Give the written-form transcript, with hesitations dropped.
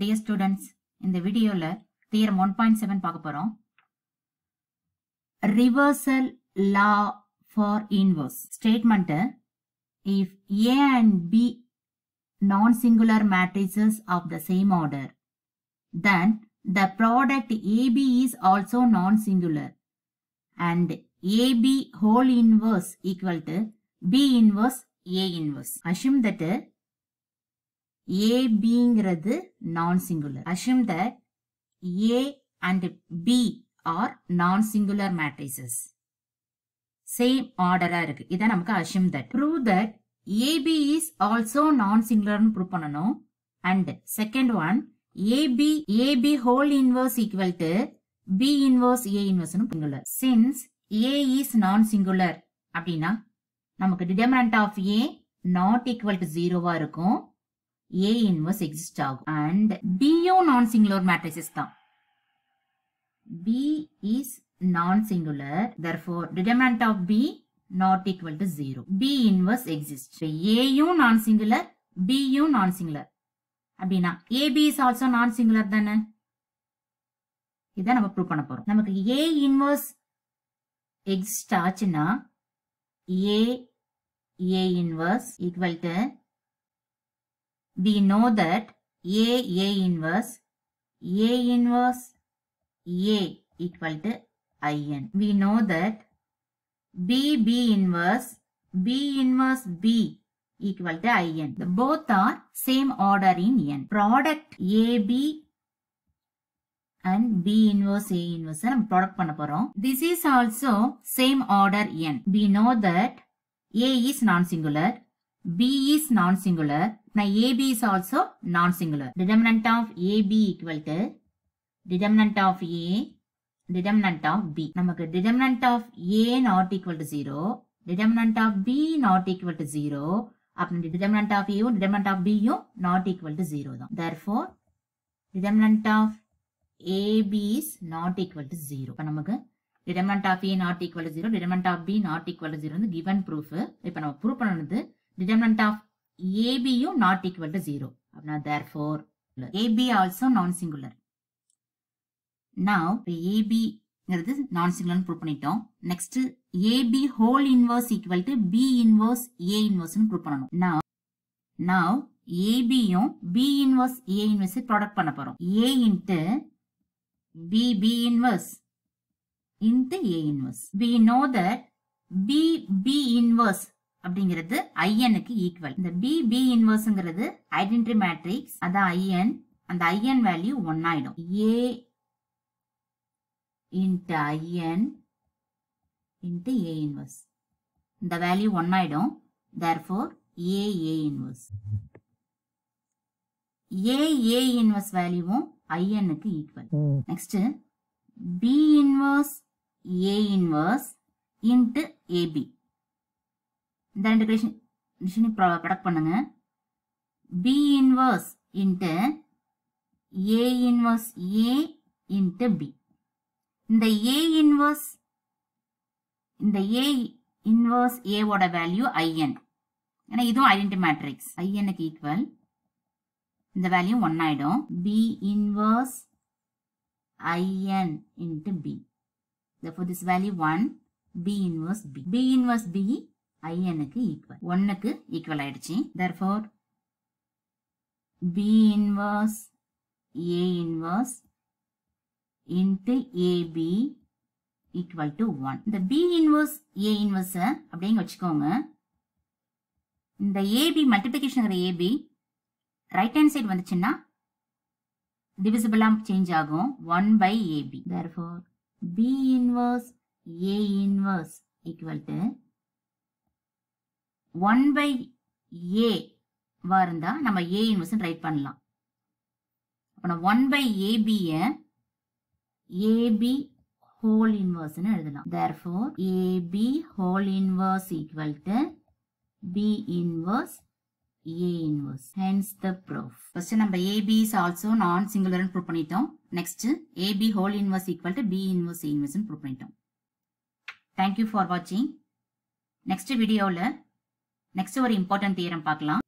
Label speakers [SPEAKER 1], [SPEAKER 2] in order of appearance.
[SPEAKER 1] Dear students, in the video theorem 1.7 பார்க்க போறோம். Reversal law for inverse. Statement: if A and B non-singular matrices of the same order, then the product AB is also non-singular and AB whole inverse equal to B inverse A inverse. Assume that A being non-singular. Assume that A and B are non-singular matrices. Same order இருக்கு. இத நமக்கு assume that. Prove that AB is also non-singular prove பண்ணனும். And second one, AB whole inverse equal to B inverse A inverse singular. Since A is non-singular அப்படினா நமக்கு determinant of A not equal to 0 இருக்கும். A inverse exist ஆகும். And B யும் non-singular matrices தான். B is non-singular. Therefore, determinant of B not equal to 0. B inverse exists. So, A யும் non-singular, B யும் non-singular. அப்படினா AB is also non-singular தானே? இதை நம்ம prove பண்ண போறோம். நமக்கு A inverse exist ஆச்சுன்னா A inverse equal to, we know that A inverse A equal to IN. We know that B inverse B equal to IN. Both are same order in N. Product AB and B inverse A inverse நம்ம product பண்ண போறோம். This is also same order N. We know that A is non-singular, B is non-singular. Now AB is also non-singular. Determinant of AB equal to determinant of A, determinant of B. நமக்கு determinant of A not equal to 0, determinant of B not equal to 0. அப்ப determinant of A யும் determinant of B யும் not equal to 0 தான். Therefore, determinant of AB is not equal to 0. அப்ப நமக்கு determinant of A not equal to 0, determinant of B not equal to 0 வந்து given proof. இப்ப நம்ம prove பண்ணது determinant of AB யும் not equal to 0. அப்பனா therefore, AB also non-singular. Now, AB ங்கிறது non-singular prove பண்ணிட்டோம். Next, AB whole inverse equal to B inverse A inverse prove பண்ணணும். Now, AB யும் B inverse A inverse product பண்ண போறோம். A into B inverse into A inverse. We know that B inverse அப்படிங்கிறது IN க்கு equal. இந்த B inverseங்கிறது identity matrix. அதான் IN. அந்த IN value 1 ஆயிடும். A into IN into A inverse. The value 1 ஆயிடும். Therefore, A inverse. A inverse value IN க்கு equal. Next, B inverse A inverse into AB. இந்த ரெண்டு condition product பண்ணுங்க. B inverse into A inverse A into B. இந்த A inverse A ஓட value IN. ஏன்னா இதுவும் identity matrix. IN க்கு equal. இந்த வேல்யூ 1 ஆயிடும். B inverse IN into B. Therefore, this value 1. B inverse B. B inverse B IN க்கு equal. 1 க்கு equal ஆயிடுச்சு. Therefore, B inverse A inverse into AB equal to 1. இந்த B inverse A inverse அப்படிங்க வச்சுக்கோங்க. இந்த AB multiplication AB right hand side வந்துச்சுன்னா divisible change ஆகும். 1 by AB. Therefore, B inverse A inverse equal to 1 by A இருந்தா நம்ம A inverse right பண்ணலாம். அப்ப 1 by AB AB whole inverse ன்னு எழுதலாம். Therefore, AB whole inverse equal to B inverse A inverse. Hence the proof. First நம்ம AB is also non-singular prove பண்ணிட்டோம். Next, AB whole inverse equal to B inverse A inverse prove பண்ணிட்டோம். Thank you for watching. Next videoல next ஒரு important theorem பார்க்கலாம்.